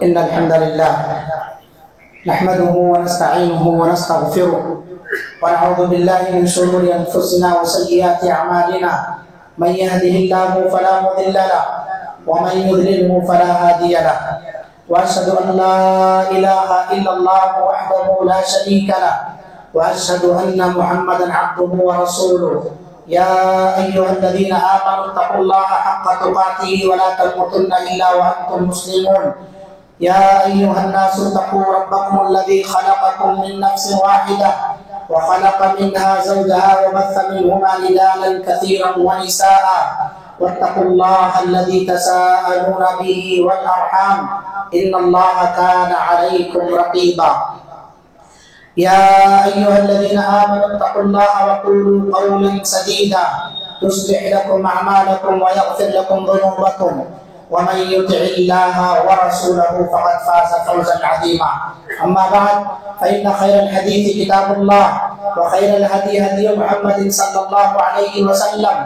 إن الحمد لله نحمده ونستعينه ونستغفره ونعوذ بالله من شرور أنفسنا وسيئات أعمالنا من يهده الله فلا مضل له ومن يضلله فلا هادي له وأشهد أن لا إله إلا الله وحده لا شريك له وأشهد أن محمدا عبده ورسوله يا أيها الذين آمنوا اتقوا الله حق تقاته ولا تموتن إلا وأنتم مسلمون يا أيها الناس اتقوا ربكم الذي خلقكم من نفس واحدة وخلق منها زوجها وبث منهما رجالا كثيرا ونساء واتقوا الله الذي تساءلون به والأرحام إن الله كان عليكم رقيبا يا أيها الذين آمنوا اتقوا الله وقولوا قولا سديدا يصلح لكم أعمالكم ويغفر لكم ذنوبكم ومن يطع الله ورسوله فقد فاز فوزا عظيما أما بعد فإن خير الحديث كتاب الله وخير الهدي هدي محمد صلى الله عليه وسلم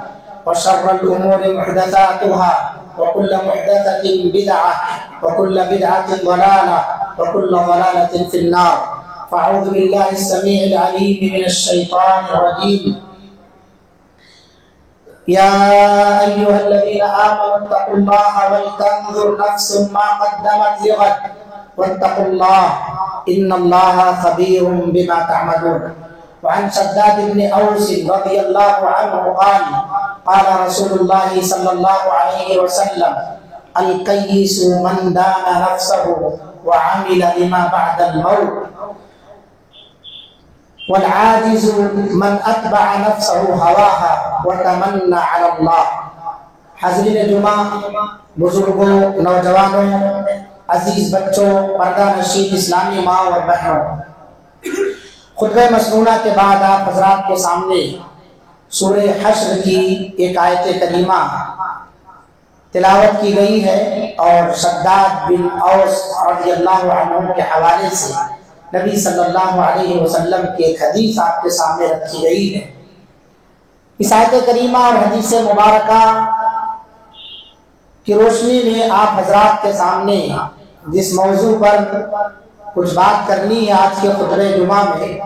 وشر الأمور محدثاتها وكل محدثة بدعة وكل بدعة ضلالة وكل ضلالة في النار فأعوذ بالله السميع العليم من الشيطان الرجيم يا أيها الذين آمنوا اتقوا الله ولتنظر نفس ما قدمت لغد واتقوا الله إن الله خبير بما تعملون وعن شداد بن أوس رضي الله عنه قال قال رسول الله صلى الله عليه وسلم الكيس من دان نفسه وعمل لما بعد الموت والعاجز من اتبع نفسه هواها وتمنى على اللہ۔ حاضرین جمعہ، بزرگوں، نوجوانوں، عزیز بچوں، پردہ نشین اسلامی ماں اور بہنوں، خطبہ مسنونہ کے بعد آپ حضرات کے سامنے سورہ حشر کی ایک آیت کریمہ تلاوت کی گئی ہے اور شداد بن اوس رضی اللہ عنہ کے حوالے سے نبی صلی اللہ علیہ وسلم کی ایک حدیث آپ کے سامنے رکھی گئی ہے۔ اس آیت کریمہ اور حدیث مبارکہ کی روشنی میں آپ حضرات کے سامنے جس موضوع پر کچھ بات کرنی ہے آج کے خطبہ جمعہ میں،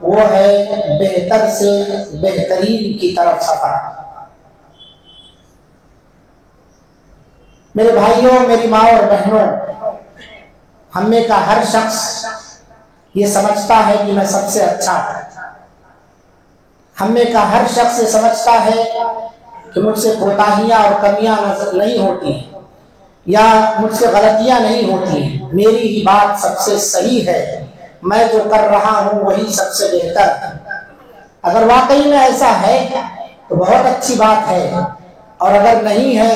وہ ہے بہتر سے بہترین کی طرف سفر۔ میرے بھائیوں، میری ماں اور بہنوں، ہم میں کا ہر شخص یہ سمجھتا ہے کہ میں سب سے اچھا ہوں۔ ہم میں کا ہر شخص یہ سمجھتا ہے کہ مجھ سے کوتاہیاں اور کمیاں نہیں ہوتی ہیں یا مجھ سے غلطیاں نہیں ہوتی ہیں، میری ہی بات سب سے صحیح ہے، میں جو کر رہا ہوں وہی سب سے بہتر ہے۔ اگر واقعی میں ایسا ہے تو بہت اچھی بات ہے، اور اگر نہیں ہے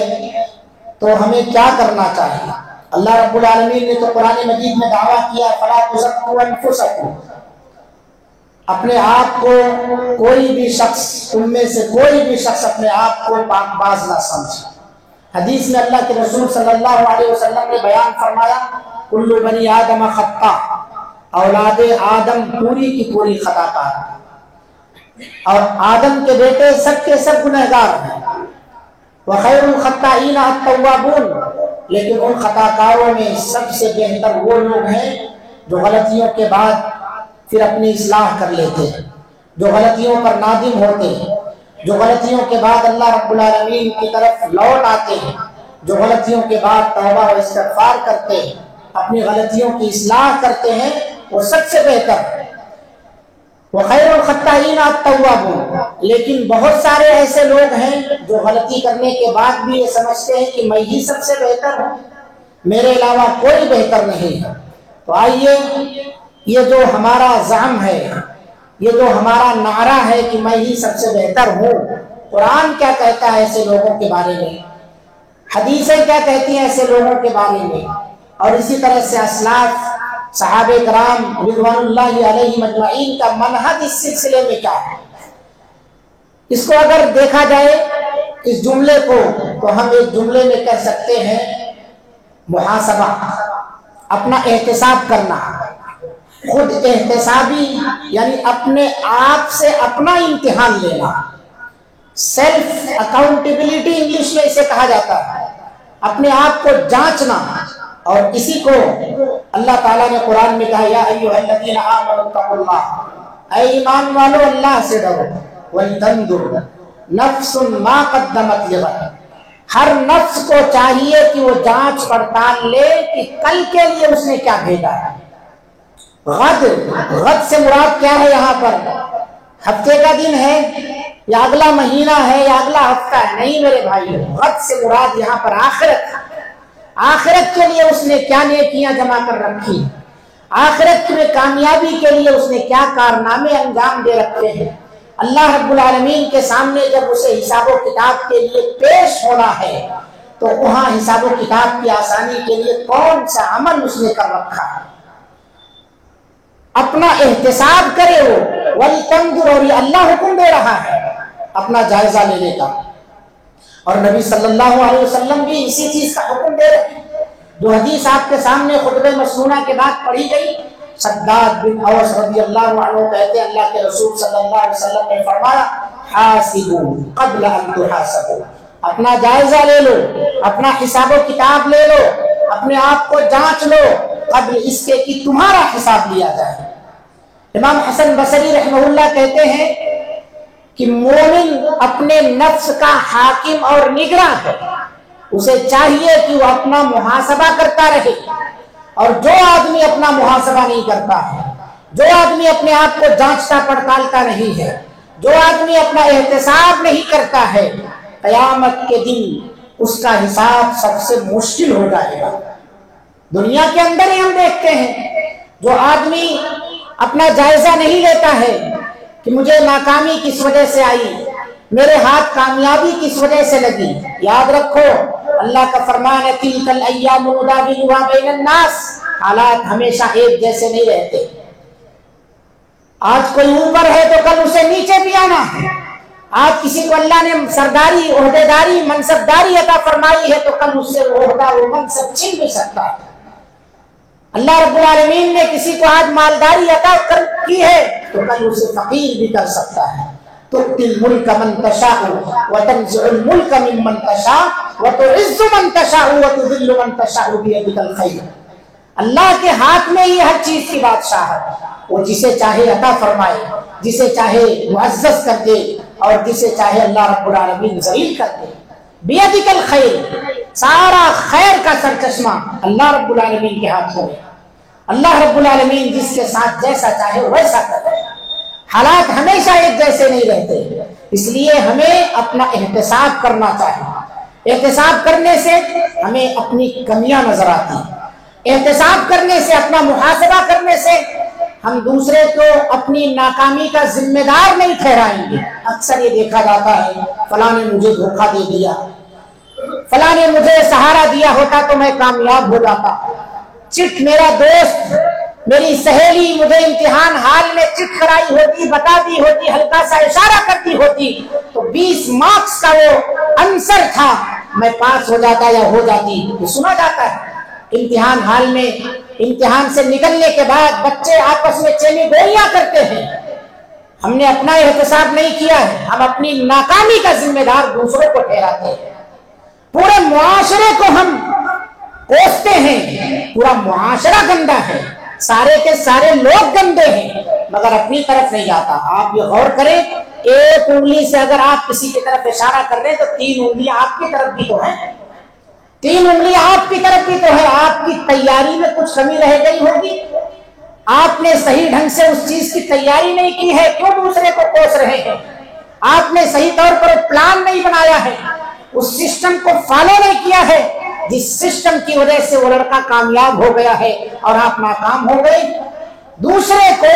تو ہمیں کیا کرنا چاہیے؟ اللہ رب العالمین نے تو قرآن مجید میں دعویٰ کیا فَلَا تُزَكُّوا أَنفُسَكُمْ، اپنے آپ کو کوئی بھی شخص، تم میں سے کوئی بھی شخص اپنے آپ کو پاک باز نہ سمجھے۔ حدیث میں اللہ کے رسول صلی اللہ علیہ وسلم نے بیان فرمایا کل بنی آدم خطا، اولاد آدم پوری کی پوری خطا کار، اور آدم کے بیٹے سب کے سب گنہگار ہیں۔ وَخَيْرُ الْخَطَّائِينَ التَّوَّابُونَ، لیکن ان خطا کاروں میں سب سے بہتر وہ لوگ ہیں جو غلطیوں کے بعد پھر اپنی اصلاح کر لیتے ہیں، جو غلطیوں پر نادم ہوتے ہیں، جو غلطیوں کے بعد اللہ رب العالمین کی طرف لوٹ آتے ہیں، جو غلطیوں کے بعد توبہ و استغفار کرتے ہیں، اپنی غلطیوں کی اصلاح کرتے ہیں، وہ سب سے بہتر ہے۔ وَخَيْرُ الْخَطَّائِينَ التَّوَّابُونَ، لیکن بہت سارے ایسے لوگ ہیں جو غلطی کرنے کے بعد بھی یہ سمجھتے ہیں کہ میں ہی سب سے بہتر ہوں، میرے علاوہ کوئی بہتر نہیں ہے۔ تو آئیے، یہ جو ہمارا زعم ہے، یہ جو ہمارا نعرہ ہے کہ میں ہی سب سے بہتر ہوں، قرآن کیا کہتا ہے ایسے لوگوں کے بارے میں، حدیثیں کیا کہتی ہیں ایسے لوگوں کے بارے میں، اور اسی طرح سے اسلاف صحابہ کرام رضوان اللہ علیہم اجمعین کا منہج اس سلسلے میں کیا ہے۔ اس کو اگر دیکھا جائے اس جملے کو، تو ہم ایک جملے میں کہہ سکتے ہیں محاسبہ، اپنا احتساب کرنا، خود احتسابی یعنی اپنے آپ سے اپنا امتحان لینا، سیلف اکاؤنٹیبلٹی انگلش میں اسے کہا جاتا ہے، اپنے آپ کو جانچنا اور اسی کو اللہ تعالیٰ نے قرآن میں کہا یا ایھا الذین آمنوا اتقوا اللہ، اے ایمان والو اللہ سے ڈرو، ولتنظر نفس ما قدمت لغد، ہر نفس کو چاہیے کہ وہ جانچ پڑتال لے کہ کل کے لیے اس نے کیا بھیجا ہے۔ غد، غد سے مراد کیا ہے یہاں پر؟ ہفتے کا دن ہے یا اگلا مہینہ ہے یا اگلا ہفتہ ہے؟ نہیں میرے بھائی، غد سے مراد یہاں پر آخرت، آخرت کے لیے اس نے کیا نیکیاں جمع کر رکھی، آخرت میں کامیابی کے لیے اس نے کیا کارنامے انجام دے رکھے ہیں۔ اللہ رب العالمین کے سامنے جب اسے حساب و کتاب کے لیے پیش ہونا ہے تو وہاں حساب و کتاب کی آسانی کے لیے کون سا عمل اس نے کر رکھا ہے، اپنا احتساب کرے وہ، وَلْتَنْظُرْ، اور یہ اللہ حکم دے رہا ہے اپنا جائزہ لینے کا، اور نبی صلی اللہ علیہ وسلم بھی اسی چیز کا حکم دے رہے ہیں۔ جو حدیث آپ کے سامنے خطبہ مسنونہ کے بعد پڑھی گئی، شداد بن اوس رضی اللہ عنہ کہتے ہیں اللہ کے رسول صلی اللہ علیہ وسلم نے فرمایا حاسبوا قبل ان تحاسبوا، اپنا جائزہ لے لو، اپنا حساب و کتاب لے لو، اپنے آپ کو جانچ لو قبل اس کے کہ تمہارا حساب لیا جائے۔ امام حسن بصری رحمہ اللہ کہتے ہیں کہ مومن اپنے نفس کا حاکم اور نگراں ہے، اسے چاہیے کہ وہ اپنا محاسبہ کرتا رہے، اور جو آدمی اپنا محاسبہ نہیں کرتا ہے، جو آدمی اپنے آپ کو جانچتا پڑتالتا نہیں ہے، جو آدمی اپنا احتساب نہیں کرتا ہے، قیامت کے دن اس کا حساب سب سے مشکل ہو جائے گا۔ دنیا کے اندر ہی ہم دیکھتے ہیں جو آدمی اپنا جائزہ نہیں لیتا ہے کہ مجھے ناکامی کس وجہ سے آئی، میرے ہاتھ کامیابی کس وجہ سے لگی۔ یاد رکھو اللہ کا فرمان ہے تلک الایام نداولها بین الناس، حالات ہمیشہ ایک جیسے نہیں رہتے، آج کوئی اوپر ہے تو کل اسے نیچے بھی آنا ہے، آج کسی کو اللہ نے سرداری، عہدیداری، منصبداری عطا فرمائی ہے تو کل اس سے وہ عہدہ، وہ منصب چھین بھی سکتا ہے۔ اللہ رب العالمین نے کسی کو آج مالداری عطا کی ہے تو کل اسے فقیر بھی کر سکتا ہے۔ تؤتی الملک من تشاء وتنزع الملک ممن تشاء وتعز من تشاء وتذل من تشاء بیدک الخیر، اللہ کے ہاتھ میں ہی ہر چیز کی بادشاہت، وہ جسے چاہے عطا فرمائے، جسے چاہے معزز کر دے، اور جسے چاہے اللہ رب العالمین ذلیل کر دے۔ بیدک الخیر، سارا خیر کا سرچشمہ اللہ رب العالمین کے ہاتھوں میں، اللہ رب العالمین جس کے ساتھ جیسا چاہے ویسا کرے۔ حالات ہمیشہ ایک جیسے نہیں رہتے، اس لیے ہمیں اپنا احتساب کرنا چاہیے۔ احتساب کرنے سے ہمیں اپنی کمیاں نظر آتی ہیں، احتساب کرنے سے، اپنا محاسبہ کرنے سے ہم دوسرے کو اپنی ناکامی کا ذمہ دار نہیں ٹھہرائیں گے۔ اکثر یہ دیکھا جاتا ہے فلاں نے مجھے دھوکہ دے دیا، فلاں نے مجھے سہارا دیا ہوتا تو میں کامیاب ہو جاتا، چٹ میرا دوست، میری سہیلی مجھے امتحان حال میں چٹ کرائی ہوتی، بتا دی ہوتی، ہلکا سا اشارہ کرتی ہوتی تو 20 مارکس کا وہ آنسر تھا، میں پاس ہو جاتا یا ہو جاتی۔ یہ سنا جاتا ہے امتحان حال میں، امتحان سے نکلنے کے بعد بچے آپس میں چینی گولیاں کرتے ہیں۔ ہم نے اپنا احتساب نہیں کیا ہے، ہم اپنی ناکامی کا ذمہ دار دوسروں کو ٹھہراتے ہیں، پورے معاشرے کو ہم کوستے ہیں، پورا معاشرہ گندا ہے، سارے کے سارے لوگ گندے ہیں، مگر اپنی طرف نہیں آتا۔ آپ یہ غور کریں، ایک انگلی سے اگر آپ کسی کی طرف اشارہ کر رہے ہیں تو 3 انگلیاں آپ کی طرف بھی تو ہیں، 3 انگلیاں آپ کی طرف بھی تو ہے۔ آپ کی تیاری میں کچھ کمی رہ گئی ہوگی، آپ نے صحیح ڈھنگ سے اس چیز کی تیاری نہیں کی ہے، کیوں دوسرے کو کوس رہے ہیں؟ آپ نے صحیح طور پر پلان نہیں بنایا ہے، اس سسٹم کو فالو نہیں کیا ہے جس سسٹم کی وجہ سے وہ لڑکا کامیاب ہو گیا ہے اور آپ ناکام ہو گئے۔ دوسرے کو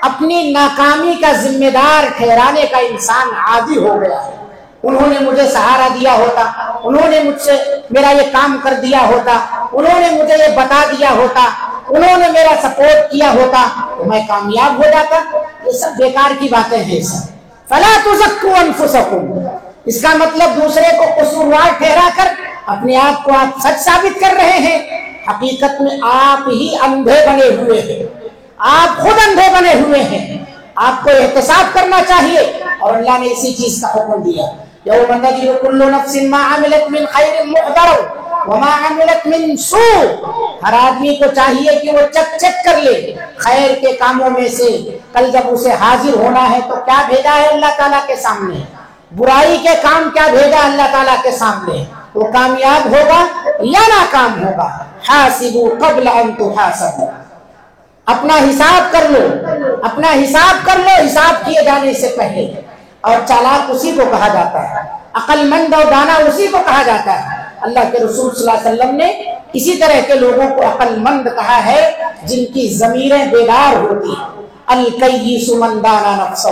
اپنی ناکامی کا ذمہ دار ٹھہرانے کا انسان عادی ہو گیا ہے۔ انہوں نے مجھے سہارا دیا ہوتا، انہوں نے مجھ سے میرا یہ کام کر دیا ہوتا، انہوں نے مجھے یہ بتا دیا ہوتا، انہوں نے میرا سپورٹ کیا ہوتا تو میں کامیاب ہو جاتا۔ یہ سب بیکار کی باتیں ہیں۔ فلا تزکوا انفسکم، اس کا مطلب دوسرے کو قصوروار ٹھہرا کر اپنے آپ کو آپ سچ ثابت کر رہے ہیں، حقیقت میں آپ ہی اندھے بنے ہوئے ہیں، آپ خود اندھے بنے ہوئے ہیں۔ آپ کو احتساب کرنا چاہیے، اور اللہ نے اسی چیز کا حکم دیا، یوم تجد کل نفس ما عملت من خیر محضرا وما عملت من سوء ہر آدمی کو چاہیے کہ وہ چیک کر لے خیر کے کاموں میں سے کل جب اسے حاضر ہونا ہے تو کیا بھیجا ہے اللہ تعالیٰ کے سامنے، برائی کے کام کیا بھیجا اللہ تعالیٰ کے سامنے، وہ کامیاب ہوگا یا ناکام ہوگا۔ حاسبوا قبل ان تحاسبوا، اپنا حساب کر لو، اپنا حساب کر لو حساب کیے جانے سے پہلے۔ اور چالاک اسی کو کہا جاتا ہے، عقل مند اور دانا اسی کو کہا جاتا ہے۔ اللہ کے رسول صلی اللہ علیہ وسلم نے اسی طرح کے لوگوں کو عقل مند کہا ہے جن کی ضمیریں بیدار ہوتی ہیں۔ الکیس من دانا نفسہ،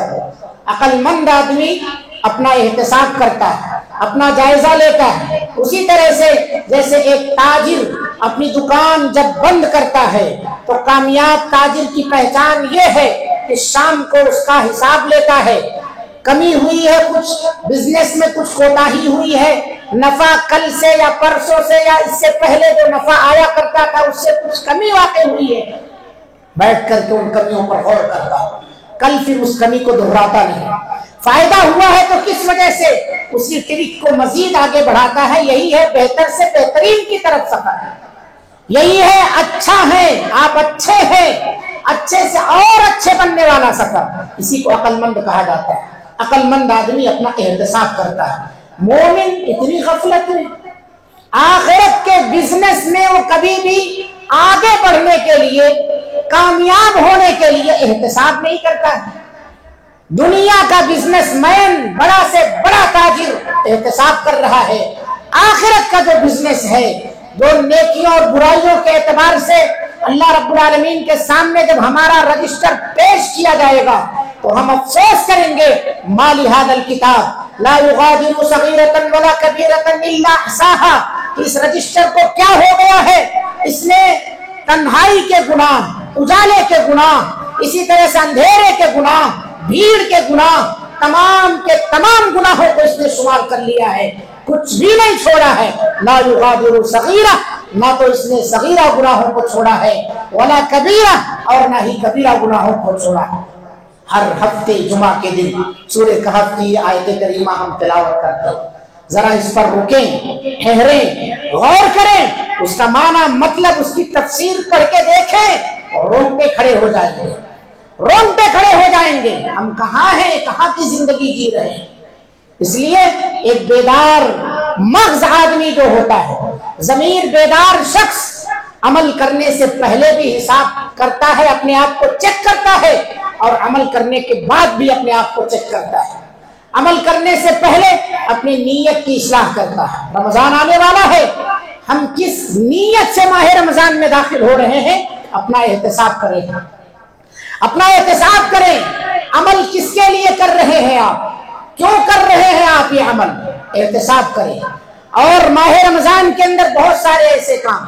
عقل مند آدمی اپنا احتساب کرتا ہے، اپنا جائزہ لیتا ہے، اسی طرح سے جیسے ایک تاجر اپنی دکان جب بند کرتا ہے تو کامیاب تاجر کی پہچان یہ ہے کہ شام کو اس کا حساب لیتا ہے، کمی ہوئی ہے کچھ بزنس میں، کچھ کوتاہی ہوئی ہے، نفع کل سے یا پرسوں سے یا اس سے پہلے جو نفع آیا کرتا تھا اس سے کچھ کمی واقع ہوئی ہے، بیٹھ کر کے ان کمیوں پر غور کرتا ہے، کل پھر اس کمی کو دہراتا نہیں، فائدہ ہوا ہے تو کس وجہ سے اسی ٹرک کو مزید آگے بڑھاتا ہے۔ یہی ہے بہتر سے بہترین کی طرف سفر، یہی ہے اچھا ہے، آپ اچھے ہیں، اچھے سے اور اچھے بننے والا سفر، اسی کو عقل مند کہا جاتا ہے۔ عقل مند آدمی اپنا احتساب کرتا ہے۔ مومن اتنی غفلت میں آخرت کے بزنس میں وہ کبھی بھی آگے بڑھنے کے لیے، کامیاب ہونے کے لیے احتساب نہیں کرتا ہے۔ دنیا کا بزنس مین، بڑا سے بڑا تاجر احتساب کر رہا ہے، آخرت کا جو بزنس ہے، جو نیکیوں اور برائیوں کے اعتبار سے اللہ رب العالمین کے سامنے جب ہمارا رجسٹر پیش کیا جائے گا تو ہم افسوس کریں گے، ما لہذا الکتاب لا یغادر صغیرۃ ولا کبیرۃ الا احصاها، اس رجسٹر کو کیا ہو گیا ہے، اس نے تنہائی کے گناہ، اجالے کے گناہ، اسی طرح سے اندھیرے کے گناہ، بھیڑ کے گناہ، تمام کے تمام گناہوں کو اس نے شمار کر لیا ہے، کچھ بھی نہیں چھوڑا ہے۔ لا یغادر صغیرہ، نہ تو اس نے صغیرہ گناہوں کو چھوڑا ہے، ولا کبیرہ، اور نہ ہی کبیرہ گناہوں کو چھوڑا ہے۔ ہر ہفتے جمعہ کے دن سورہ کہف کی آیت کریمہ ہم تلاوت کرتے ہیں، ذرا اس پر رکیں، ٹھہریں، غور کریں، اس کا معنی مطلب اس کی تفسیر پڑھ کے دیکھیں اور رونگٹے کھڑے ہو جائیں گے، رونگٹے کھڑے ہو جائیں گے، ہم کہاں ہیں، کہاں کی زندگی جی رہے ہیں۔ اس لیے ایک بیدار مغز آدمی جو ہوتا ہے، ضمیر بیدار شخص عمل کرنے سے پہلے بھی حساب کرتا ہے، اپنے آپ کو چیک کرتا ہے، اور عمل کرنے کے بعد بھی اپنے آپ کو چیک کرتا ہے۔ عمل کرنے سے پہلے اپنی نیت کی اصلاح کرتا ہے۔ رمضان آنے والا ہے، ہم کس نیت سے ماہ رمضان میں داخل ہو رہے ہیں، اپنا احتساب کریں، اپنا احتساب کریں، عمل کس کے لیے کر رہے ہیں آپ، کیوں کر رہے ہیں آپ یہ عمل، احتساب کریں۔ اور ماہ رمضان کے اندر بہت سارے ایسے کام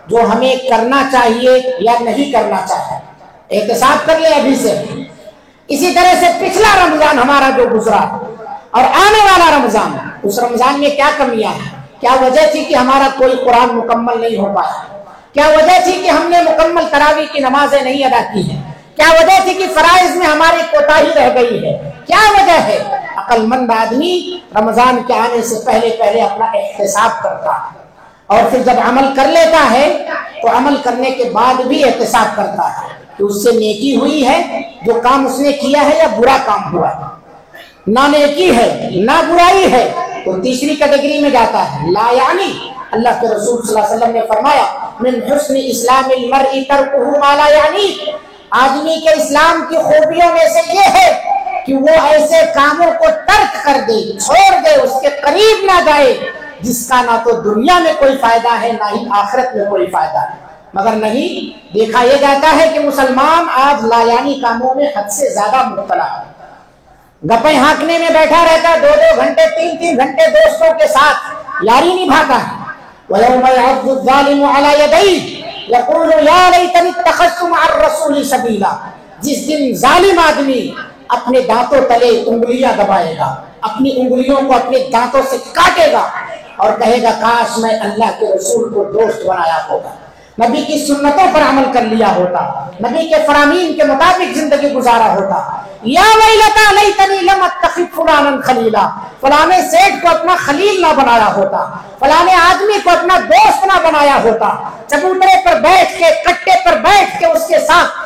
جو ہمیں کرنا چاہیے یا نہیں کرنا چاہیے، احتساب کر لیں ابھی سے۔ اسی طرح سے پچھلا رمضان ہمارا جو گزرا اور آنے والا رمضان، اس رمضان میں کیا کمیاں ہیں، کیا وجہ تھی کہ ہمارا کوئی قرآن مکمل نہیں ہو پایا، کیا وجہ تھی کہ ہم نے مکمل تراویح کی نمازیں نہیں ادا کی ہیں، کیا وجہ تھی کہ فرائض میں ہماری کوتاہی رہ گئی ہے، کیا وجہ ہے؟ عقل مند آدمی رمضان کے آنے سے پہلے اپنا احتساب کرتا ہے، اور پھر جب عمل کر لیتا ہے تو عمل کرنے کے بعد بھی احتساب کرتا ہے کہ اس سے نیکی ہوئی ہے جو کام اس نے کیا ہے یا برا کام ہوا ہے، نہ نیکی ہے نہ برائی ہے تو تیسری کیٹیگری میں جاتا ہے، لا یعنی۔ اللہ کے رسول صلی اللہ علیہ وسلم نے فرمایا، من حسن اسلام المرء ترکہ ما لا یعنی، آدمی کے اسلام کی خوبیوں میں سے یہ ہے کہ وہ ایسے کاموں کو ترک کر دے، چھوڑ دے، اس کے قریب نہ جائے جس کا نہ تو دنیا میں کوئی فائدہ ہے نہ ہی آخرت میں کوئی فائدہ ہے۔ مگر نہیں، دیکھا یہ جاتا ہے کہ مسلمان آج لایانی کاموں میں حد سے زیادہ مبتلا ہے، گپیں ہانکنے میں بیٹھا رہتا ہے، 2 گھنٹے 3 گھنٹے دوستوں کے ساتھ یاری نبھاتا ہے۔ وَيَوْمَ يَعَضُّ الظَّالِمُ عَلَى يَدَيْهِ يَقُولُ يَا لَيْتَنِي اتَّخَذْتُ مَعَ الرَّسُولِ سَبِيلًا، جس دن ظالم آدمی اپنے دانتوں تلے انگلیاں دبائے گا، اپنی انگلیوں کو اپنے دانتوں سے کاٹے گا اور کہے گا کاش میں اللہ کے رسول کو دوست بنایا ہوگا، نبی کی سنتوں پر عمل کر لیا ہوتا، نبی کے فرامین کے مطابق زندگی گزارا ہوتا۔ یا ویلتا لیتنی لم اتخذ فلانا خلیلا، فلانے سیٹ کو اپنا خلیل نہ بنایا ہوتا، فلانے آدمی کو اپنا دوست نہ بنایا ہوتا، چبوترے پر بیٹھ کے، کٹے پر بیٹھ کے اس کے ساتھ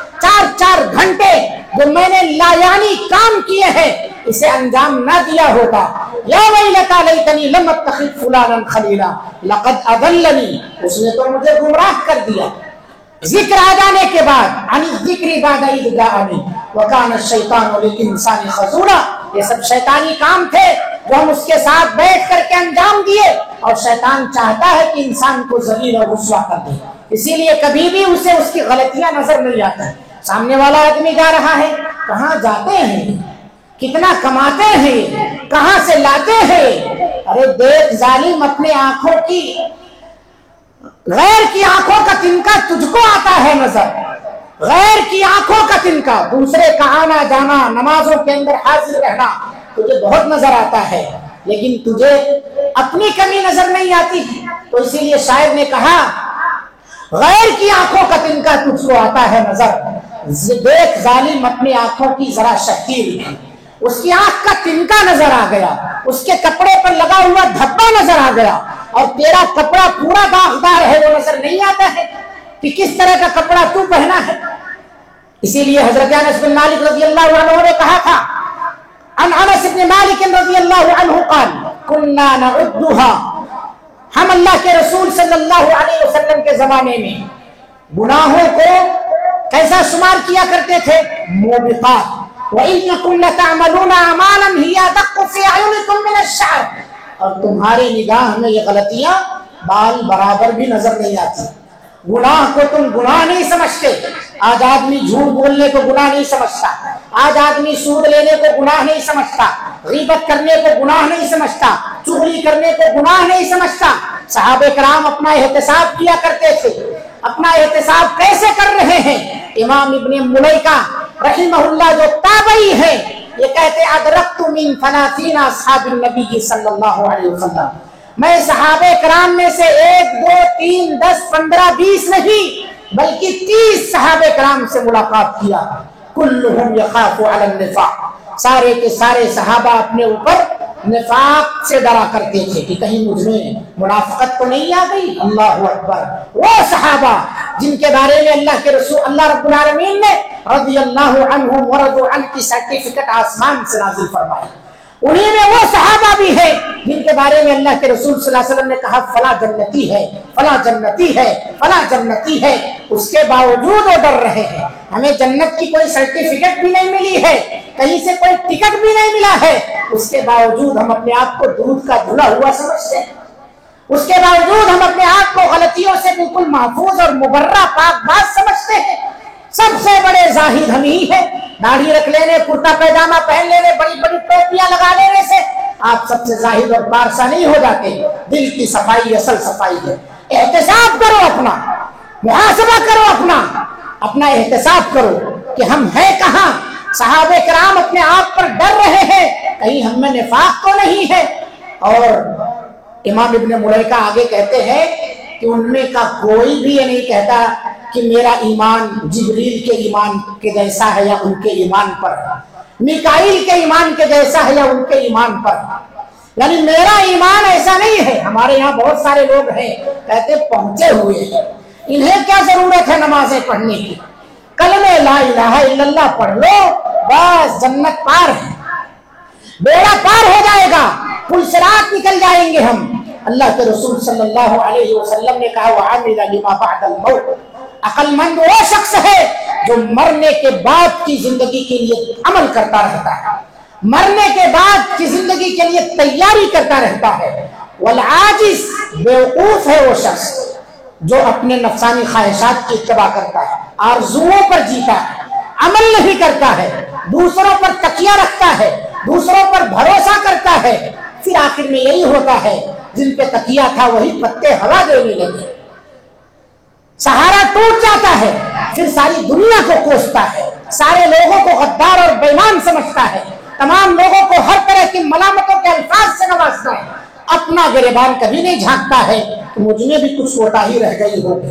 4 گھنٹے جو میں نے لایانی کام کیے ہیں اسے انجام نہ دیا ہوتا۔ یا ویلتا لیتنی لم اتخذ فلانا خلیلا لقد اضلنی، اس نے تو مجھے گمراہ کر دیا۔ ذکر آ جانے کے بعد عن الذکر بعد اذ جاءنی وکان الشیطان للانسان خذولا، یہ سب شیطانی کام تھے جو ہم اس کے ساتھ بیٹھ کر کے انجام دیے، اور شیطان چاہتا ہے کہ انسان کو ذلیل اور رسوا کر دے، اسی لیے کبھی بھی اسے اس کی غلطیاں نظر نہیں آتی۔ سامنے والا آدمی جا رہا ہے، کہاں جاتے ہیں، کتنا کماتے ہیں، کہاں سے لاتے ہیں، ارے دیکھ ظالم، اپنے آنکھوں کی، غیر کی آنکھوں کا تنکا تجھ کو آتا ہے نظر، غیر کی آنکھوں کا تنکا، دوسرے کا آنا جانا، نمازوں کے اندر حاضر رہنا تجھے بہت نظر آتا ہے، لیکن تجھے اپنی کمی نظر نہیں آتی۔ تو اسی لیے شاعر نے کہا غیر کی آنکھوں کا تنکا تجھ کو آتا ہے نظر، دیکھ ظالم اپنی آنکھوں کی ذرا شکیل ہے، اس کی آنکھ کا تنکا نظر آ گیا، اس کے کپڑے پر لگا ہوا دھبا نظر آ گیا، اور تیرا کپڑا پورا داغدار ہے وہ نظر نہیں آتا ہے کہ کس طرح کا کپڑا تو پہنا ہے۔ اسی لیے حضرت انس بن مالک رضی اللہ عنہ نے کہا تھا، عن انس بن مالک رضی اللہ عنہ قال كنا نعدها، ہم اللہ کے رسول صلی اللہ علیہ وسلم کے زمانے میں گناہوں کو کیسا شمار کیا کرتے تھے؟ موبقات۔ وَإِنَّكُمْ لَتَعْمَلُونَ أَعْمَالًا هِيَ أَدَقُّ فِي أَعْيُنِكُم مِّنَ الشَّعْرِ، اور تمہاری نگاہ میں یہ غلطیاں بال برابر بھی نظر نہیں آتی۔ گناہ کو تم گناہ نہیں سمجھتے، آج آدمی جھوٹ بولنے کو گناہ نہیں سمجھتا، آج آدمی سود لینے کو گناہ نہیں سمجھتا، غیبت کرنے کو گناہ نہیں سمجھتا، چغلی کرنے کو گناہ نہیں سمجھتا۔ صحابہ کرام اپنا احتساب کیا کرتے تھے، اپنا احتساب کیسے کر رہے ہیں؟ امام ابن ملیکہ رحمہ اللہ جو تابعی ہے، یہ کہتے ادرکت من 30 اصحاب النبی صلی اللہ علیہ وسلم، میں صحابہ کرام میں سے 1 2 3 10 15 20 نہیں بلکہ 30 صحابہ کرام سے ملاقات کیا، کلہم یخاف علی النفاق، سارے کے سارے صحابہ اپنے اوپر نفاق سے ڈرا کرتے تھے کہ کہیں مجھ میں منافقت تو نہیں آ گئی۔ اللہ اکبر، وہ صحابہ جن کے بارے میں اللہ کے رسول اللہ رب العالمین نے رضی اللہ عنہم ورضوا عنہ کی سرٹیفکیٹ آسمان سے نازل فرمائی، انہیں میں وہ صحابہ بھی ہیں جن کے بارے میں اللہ کے رسول صلی اللہ علیہ وسلم نے کہا فلاں جنتی ہے، فلاں جنتی ہے، فلاں جنتی ہے، اس کے باوجود وہ ڈر رہے ہیں۔ ہمیں جنت کی کوئی سرٹیفکیٹ بھی نہیں ملی ہے، کہیں سے کوئی ٹکٹ بھی نہیں ملا ہے، اس کے باوجود ہم اپنے آپ کو دودھ کا دھلا ہوا سمجھتے ہیں، اس کے باوجود ہم اپنے آپ کو غلطیوں سے بالکل محفوظ اور مبرہ پاک باز سمجھتے ہیں۔ سب سے بڑے زاہد ہم ہی ہیں، داڑھی رکھ لینے، کرتا پیجامہ پہن لینے، بڑی بڑی ٹوپیاں لگا لینے سے آپ سب سے زاہد اور پارسا نہیں ہو جاتے۔ دل کی صفائی اصل صفائی ہے۔ احتساب کرو، اپنا محاسبہ کرو، اپنا احتساب کرو کہ ہم ہیں کہاں۔ صحابہ کرام اپنے آپ پر ڈر رہے ہیں کہیں ہم میں نفاق تو نہیں ہے۔ اور امام ابن ملیکہ آگے کہتے ہیں کہ ان میں کا کوئی بھی یہ نہیں کہتا کہ میرا ایمان جبریل کے ایمان کے جیسا ہے یا ان کے ایمان پر، میکائیل کے ایمان کے جیسا ہے یا ان کے ایمان پر، یعنی میرا ایمان ایسا نہیں ہے۔ ہمارے یہاں بہت سارے لوگ ہیں کہتے پہنچے ہوئے ہیں، انہیں کیا ضرورت ہے نمازیں پڑھنے کی، کلمہ لا الہ الا اللہ پڑھ لو بس جنت پار ہے، بیڑا پار ہو جائے گا، پل صراط نکل جائیں گے ہم۔ اللہ کے رسول صلی اللہ علیہ وسلم نے کہا وَعَمِلَ لِمَا بَعْدَ الْمَوْتِ، عقل مند وہ شخص ہے جو مرنے کے بعد کی زندگی کے لیے عمل کرتا رہتا ہے، مرنے کے بعد کی زندگی کے لیے تیاری کرتا رہتا ہے۔ والعاجز، بیوقوف ہے وہ شخص جو اپنے نفسانی خواہشات کی اتباع کرتا ہے، آرزوؤں پر جیتا ہے، عمل نہیں کرتا ہے، دوسروں پر تکیہ رکھتا ہے، دوسروں پر بھروسہ کرتا ہے، پھر آخر میں یہی ہوتا ہے جن پہ تکیہ تھا وہی پتے ہوا دینے لگے، سہارا ٹوٹ جاتا ہے، پھر ساری دنیا کو کوستا ہے، سارے لوگوں کو غدار اور بے ایمان سمجھتا ہے، تمام لوگوں کو ہر طرح کی ملامتوں کے الفاظ سے نوازتا ہے، اپنا گریبان کبھی نہیں جھانکتا ہے کہ مجھ میں بھی کچھ کوتاہی رہ گئی ہوگی،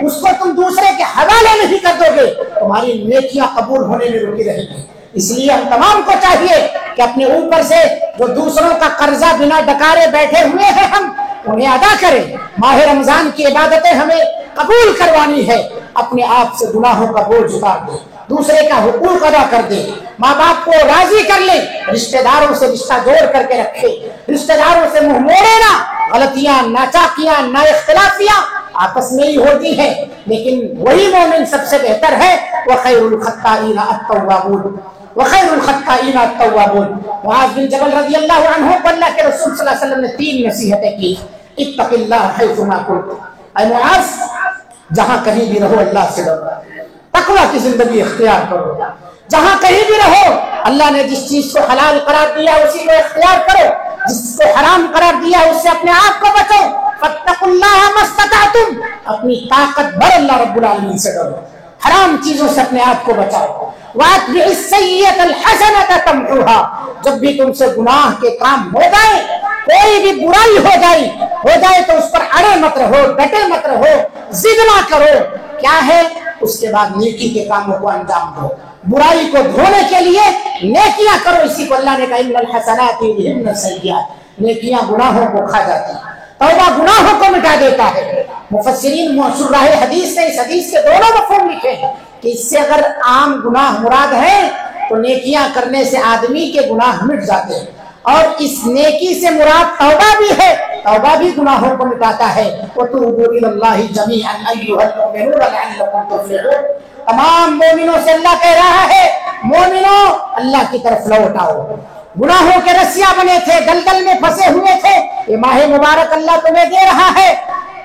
اس کو تم دوسرے کے حوالے نہیں کر دو گے، تمہاری نیکیاں قبول ہونے میں رکی رہیں گی۔ اس لیے ہم تمام کو چاہیے کہ اپنے اوپر سے جو دوسروں کا قرضہ بنا ڈکارے بیٹھے ہوئے ہیں ہم انہیں ادا کریں۔ ماہ رمضان کی عبادتیں ہمیں قبول کروانی ہے، اپنے آپ سے گناہوں کا بوجھ اتار دیں، دوسرے کا حقوق ادا کر دیں، ماں باپ کو راضی کر لیں، رشتہ داروں سے رشتہ جوڑ کر کے رکھیں، رشتہ داروں سے منہ موڑے نہ۔ غلطیاں، ناچاکیاں، نا اختلافیاں آپس میں ہی ہوتی ہیں، لیکن وہی مومن سب سے بہتر ہے۔ وخیر الخطائین التوابون، وخیر الخطائین التوابون۔ معاذ بن جبل رضی اللہ عنہ کو اللہ کے رسول صلی اللہ علیہ وسلم نے 3 نصیحتیں کی۔ اتق اللہ حیثما کنت، اے معاذ جہاں کہیں بھی رہو اللہ سے ڈرو، تقویٰ کی زندگی اختیار کرو، جہاں کہیں بھی رہو اللہ نے جس چیز کو حلال قرار دیا اسی کو اختیار کرو، جس کو حرام قرار دیا اس سے اپنے آپ کو بچو۔ فاتقوا اللہ ما استطعتم، اپنی طاقت بھر اللہ رب العالمین سے ڈرو، حرام چیزوں سے اپنے آپ کو بچاؤ۔ وَأَتْبِعِ السَّيِّئَةَ الْحَسَنَةَ تَمْحُوهَا، جب بھی تم سے گناہ کے کام ہو جائے، کوئی بھی برائی ہو جائے تو اس پر اڑے مت رہو، ڈٹے مت رہو، ضد نہ کرو۔ کیا ہے؟ اس کے بعد نیکی کے کاموں کو انجام دو، برائی کو دھونے کے لیے نیکیاں کرو۔ اسی کو اللہ نے کہا ان الحسنات یذهبن السیئات، نیکیاں گناہوں کو کھا جاتی ہیں، توبہ گناہوں کو مٹا دیتا ہے۔ مفسرین شراح حدیث نے اس حدیث کے دونوں مفہوم لکھے ہیں کہ اس سے اگر عام گناہ مراد ہے تو نیکیاں کرنے سے آدمی کے گناہ مٹ جاتے ہیں، اور اس نیکی سے مراد توبہ بھی ہے، توبہ بھی گناہوں کو مٹاتا ہے۔ وَتُوبُوا إِلَى اللَّهِ جَمِيعًا أَيُّهَا الْمُؤْمِنُونَ لَعَلَّكُمْ تُفْلِحُونَ، تمام مومنوں سے اللہ کہہ رہا ہے مومنوں اللہ کی طرف لوٹ آؤ۔ گناہوں کے رسیاں بنے تھے، دلدل میں پھنسے ہوئے تھے، یہ ماہ مبارک اللہ تمہیں دے رہا ہے،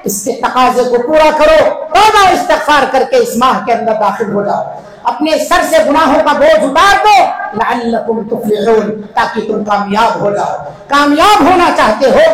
اس کے تقاضے کو پورا کرو، توبہ استغفار کر کے اس ماہ کے اندر داخل ہو جاؤ، اپنے سر سے گناہوں کا بوجھ اتار دو، لعلکم تفلحون، تاکہ تم کامیاب ہو جاؤ۔ کامیاب ہونا چاہتے ہو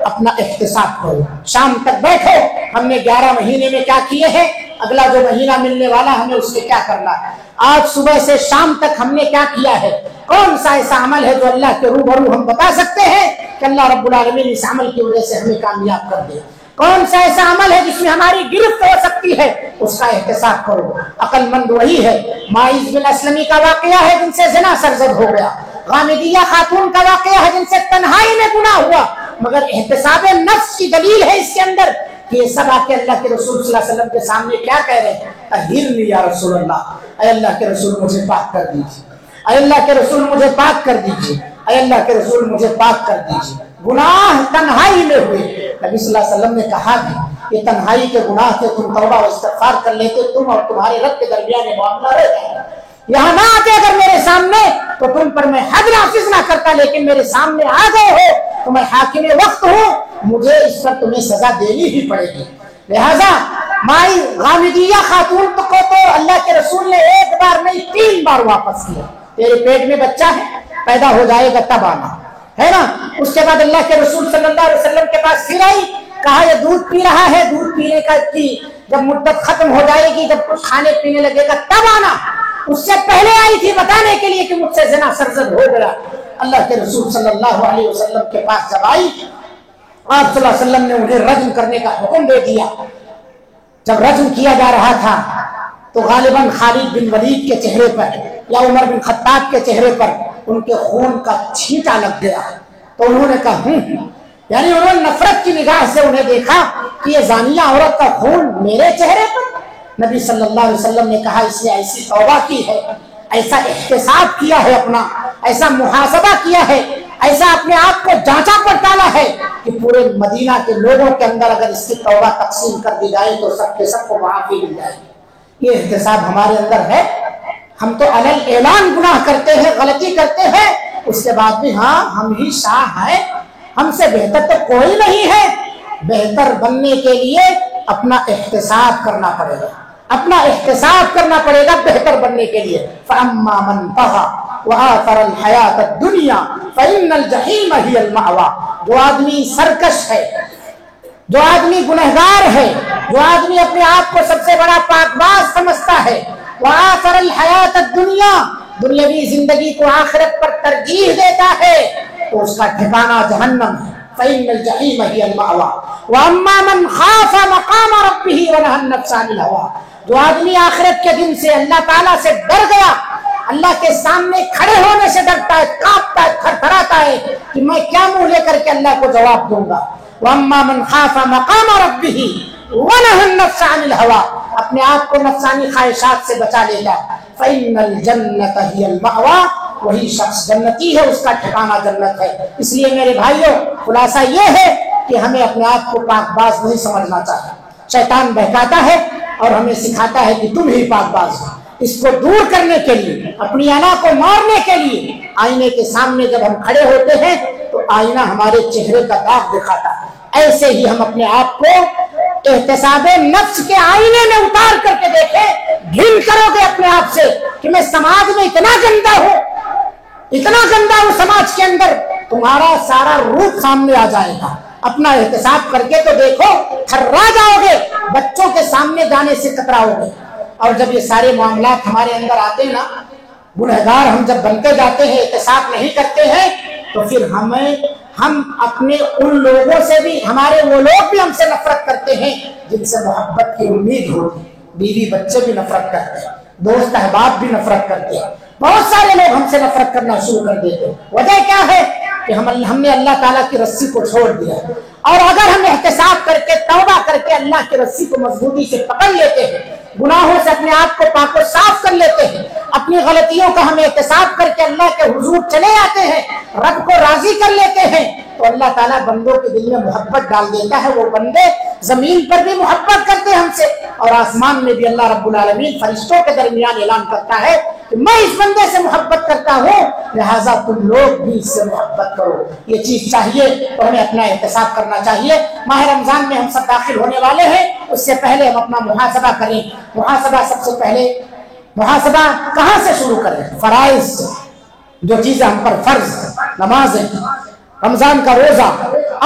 اپنا احتساب کرو، شام تک بیٹھو ہم نے 11 مہینے میں کیا کیے ہیں، اگلا جو مہینہ ملنے والا ہمیں اس میں کیا کرنا ہے، آج صبح سے شام تک ہم نے کیا کیا ہے، کون سا ایسا عمل ہے جو اللہ کے روبرو ہم بتا سکتے ہیں کہ اللہ رب العالمین اس عمل کی وجہ سے ہمیں کامیاب کر دے، کون سا ایسا عمل ہے جس میں ہماری گرفت ہو سکتی ہے، اس کا احتساب کرو۔ عقل مند وہی ہے۔ ماعز بن اسلمی کا واقعہ ہے جن سے زنا سرزد ہو گیا، غامدیہ خاتون کا واقعہ ہے جن سے تنہائی میں گناہ ہوا، مگر احتساب نفس کی دلیل ہے اس کے اندر کہ یہ سب آ کے اللہ کے رسول صلی اللہ علیہ وسلم کے سامنے کیا کہہ رہے ہیں، طہرنی یا رسول اللہ، اے اللہ کے رسول مجھے پاک کر دیجیے، اے اللہ کے رسول مجھے پاک کر دیجیے، اے اللہ کے رسول مجھے پاک کر دیجیے۔ گناہ تنہائی میں ہوئے، نبی صلی اللہ علیہ وسلم نے کہا بھی یہ تنہائی کے گناہ تھے، تم توبہ و استغفار کر لیتے، تم اور تمہارے رب کے درمیان معاملہ رہ جائے، یہاں نہ آتے اگر میرے سامنے تو تم پر میں حد نافذ نہ کرتا، لیکن میرے سامنے آ گئے ہو تو میں حاکم وقت ہوں، مجھے اس پر تمہیں سزا دینی ہی پڑے گی۔ لہذا مائی غامدیہ خاتون کو تو اللہ کے رسول نے 1 بار نہیں 3 بار واپس کیا، تیرے پیٹ میں بچہ ہے، پیدا ہو جائے گا تب آنا، ہے نا۔ اس کے بعد اللہ کے رسول صلی اللہ علیہ وسلم کے پاس پھر آئی، کہا یہ دودھ پی رہا ہے، دودھ پینے کا کی جب مدت ختم ہو جائے گی، جب کچھ کھانے پینے لگے گا تب آنا۔ اس سے پہلے آئی تھی بتانے کے لیے کہ مجھ سے زنا سرزد ہو گیا۔ اللہ کے رسول صلی اللہ علیہ وسلم کے پاس جب آئی، آپ صلی اللہ علیہ وسلم نے انہیں رجم کرنے کا حکم دے دیا۔ جب رجم کیا جا رہا تھا تو غالباً خالد بن ولید کے چہرے پر یا عمر بن خطاب کے چہرے پر ان کے خون کا چھینٹا لگ گیا، تو انہوں نے کہا یعنی انہوں نے نفرت کی نگاہ سے انہیں دیکھا کہ یہ زانیہ عورت کا خون میرے چہرے پر۔ نبی صلی اللہ علیہ وسلم نے کہا اس نے ایسی توبہ کی ہے، ایسا احتساب کیا ہے، اپنا ایسا محاسبہ کیا ہے، ایسا اپنے آپ کو جانچا پڑتالا ہے کہ پورے مدینہ کے لوگوں کے اندر اگر اس کی توبہ تقسیم کر دی جائے تو سب کے سب کو معافی مل جائے گی۔ یہ احتساب ہمارے اندر ہے۔ ہم تو علل اعلان گناہ کرتے ہیں، غلطی کرتے ہیں، اس کے بعد بھی ہاں ہم ہی شاہ ہیں، ہم سے بہتر تو کوئی نہیں ہے۔ بہتر بننے کے لیے اپنا احتساب کرنا پڑے گا، اپنا احتساب کرنا پڑے گا بہتر بننے کے لیے۔ فَأَمَّا مَنْ طَغَىٰ وَآثَرَ الْحَيَاةَ الدُّنْيَا فَإِنَّ الْجَحِيمَ هِيَ الْمَأْوَىٰ، جو آدمی سرکش ہے، جو آدمی گنہگار ہے، جو آدمی اپنے آپ کو سب سے بڑا پاک باز سمجھتا ہے، وَآثَرَ الْحَيَاةَ الدُّنْيَا، دنیاوی زندگی کو آخرت پر ترجیح دیتا ہے، تو اس کا ٹھکانہ جہنم ہے۔ فإن الجحيم هي المأوى وأما من خاف مقام ربه ونهى النفس عن الهوى. جو آدمی آخرت کے دن سے اللہ تعالیٰ سے ڈر گیا، اللہ کے سامنے کھڑے ہونے سے ڈرتا ہے، کانپتا ہے، تھرتھراتا ہے کہ میں کیا منہ لے کر کے اللہ کو جواب دوں گا. وَأَمَّا مَنْ خَافَ مَقَامَ رَبِّهِ وَنَهَى النَّفْسَ عَنِ الْهَوَىٰ، اپنے آپ کو نفسانی خواہشات سے بچا لے گا. فَإِنَّ الْجَنَّةَ هِيَ الْمَأْوَىٰ، وہی شخص جنتی ہے، اس کا ٹھکانہ جنت ہے. اس لیے میرے بھائیوں، خلاصہ یہ ہے کہ ہمیں اپنے آپ کو پاک باز نہیں سمجھنا چاہیے. شیطان بہکاتا ہے اور ہمیں سکھاتا ہے کہ تم ہی پاک باز ہو. اس کو دور کرنے کے لیے، اپنی انا کو مارنے کے لیے آئینے کے سامنے جب ہم کھڑے ہوتے ہیں تو آئینہ ہمارے چہرے کا داغ دکھاتا ہے. ایسے ہی ہم اپنے آپ کو احتساب نفس کے آئینے میں اتار کر کے دیکھیں. گھن کرو گے اپنے آپ سے کہ میں سماج میں اتنا گندا ہوں، اتنا گندا ہوں سماج کے اندر، تمہارا سارا روپ سامنے آ جائے گا. اپنا احتساب کر کے تو دیکھو، تھرا جاؤ گے، بچوں کے سامنے جانے سے کتراؤ گے. اور جب یہ سارے معاملات ہمارے اندر آتے ہیں نا، گنہگار ہم جب بنتے جاتے ہیں، احتساب نہیں کرتے ہیں، تو پھر ہم اپنے ان لوگوں سے بھی، ہمارے وہ لوگ بھی ہم سے نفرت کرتے ہیں جن سے محبت کی امید ہوتی ہے. بیوی بچے بھی نفرت کرتے ہیں، دوست احباب بھی نفرت کرتے ہیں، بہت سارے لوگ ہم سے نفرت کرنا شروع کر دیتے ہیں. وجہ کیا ہے کہ ہم نے اللہ تعالیٰ کی رسی کو چھوڑ دیا. اور اگر ہم احتساب کر کے، توبہ کر کے اللہ کی رسی کو مضبوطی سے پکڑ لیتے ہیں، گناہوں سے اپنے آپ کو پاک و صاف کر لیتے ہیں، اپنی غلطیوں کا ہم احتساب کر کے اللہ کے حضور چلے آتے ہیں، رب کو راضی کر لیتے ہیں، تو اللہ تعالیٰ بندوں کے دل میں محبت ڈال دیتا ہے. وہ بندے زمین پر بھی محبت کرتے ہیں ہم سے، اور آسمان میں بھی اللہ رب العالمین فرشتوں کے درمیان اعلان کرتا ہے کہ میں اس بندے سے محبت کرتا ہوں، لہٰذا تم لوگ بھی اس سے محبت کرو. یہ چیز چاہیے تو ہمیں اپنا احتساب کرنا چاہیے. ماہ رمضان میں ہم سب داخل ہونے والے ہیں، اس سے پہلے ہم اپنا محاسبہ کریں. محاسبہ سب سے پہلے، محاسبہ کہاں سے شروع کریں؟ فرائض سے. جو چیزیں ہم پر فرض ہیں، نمازیں، رمضان کا روزہ،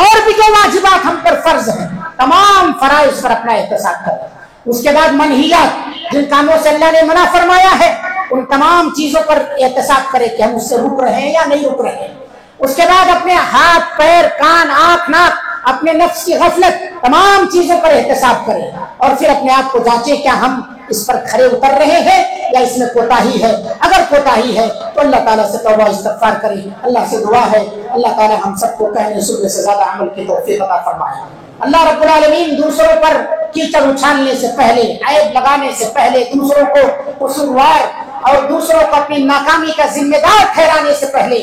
اور بھی جو واجبات ہم پر فرض ہیں، تمام فرائض پر اپنا احتساب کریں. اس کے بعد منہیات، جن کاموں سے اللہ نے منع فرمایا ہے، ان تمام چیزوں پر احتساب کریں کہ ہم اس سے رک رہے ہیں یا نہیں رک رہے ہیں. اس کے بعد اپنے ہاتھ، پیر، کان، آنکھ، ناک، اپنے نفس کی غفلت، تمام چیزوں پر احتساب کریں. اور پھر اپنے آپ کو جانچیں کیا ہم اس پر کھڑے اتر رہے ہیں یا اس میں کوتاہی ہے. اگر کوتاہی ہے تو اللہ تعالیٰ سے توبہ استغفار کریں. اللہ سے دعا ہے اللہ تعالیٰ ہم سب کو کہنے سننے سے زیادہ عمل کی توفیق عطا فرمائے. اللہ رب العالمین دوسروں پر کیچڑ اچھالنے سے پہلے، عیب لگانے سے پہلے، دوسروں کو قصوروار اور دوسروں کو اپنی ناکامی کا ذمہ دار ٹھہرانے سے پہلے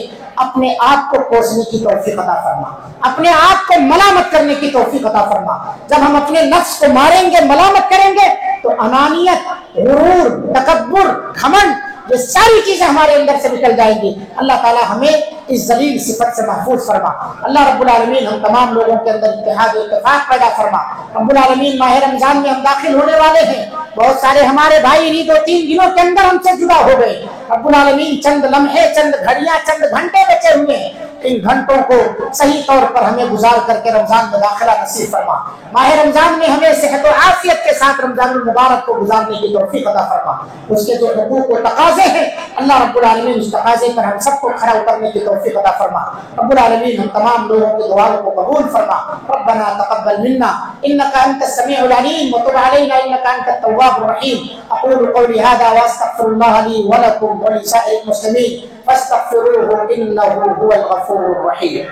اپنے آپ کو کوسنے کی توفیق عطا فرما، اپنے آپ کو ملامت کرنے کی توفیق عطا فرما. جب ہم اپنے نفس کو ماریں گے، ملامت کریں گے، تو انانیت، غرور، تکبر، گھمنڈ، یہ ساری چیزیں ہمارے اندر سے نکل جائیں گی. اللہ تعالیٰ ہمیں اس ذلیل صفت سے محفوظ فرما. اللہ رب العالمین ہم تمام لوگوں کے اندر اتحاد و اتفاق پیدا فرما. رب العالمین ماہ رمضان میں ہم داخل ہونے والے ہیں. بہت سارے ہمارے بھائی انہی 2-3 دنوں کے اندر ہم سے جدا ہو گئے. رب العالمین چند لمحے، چند گھڑیاں، چند گھنٹے بچے ہوئے ہیں. ان گھنٹوں کو صحیح طور پر ہمیں گزار کر کے رمضان میں داخلہ نصیب فرما. ماہ رمضان میں ہمیں صحت و عافیت کے ساتھ رمضان المبارک کو گزارنے کی توفیق عطا فرما. اس کے جو حقوق و تقاضے ہیں اللہ رب العالمین اس تقاضے پر ہم سب کو کھڑا اترنے کی توفیق عطا فرما. رب العالمین ہم تمام لوگوں کی دعاؤں کو قبول فرما. ربنا تقبل منا انك انت السميع العليم وتب علينا انك انت التواب الرحيم. اقول قولي هذا واستغفر الله لي ولكم ولسائر المسلمين فاستغفروه انه هو الغفور الرحيم.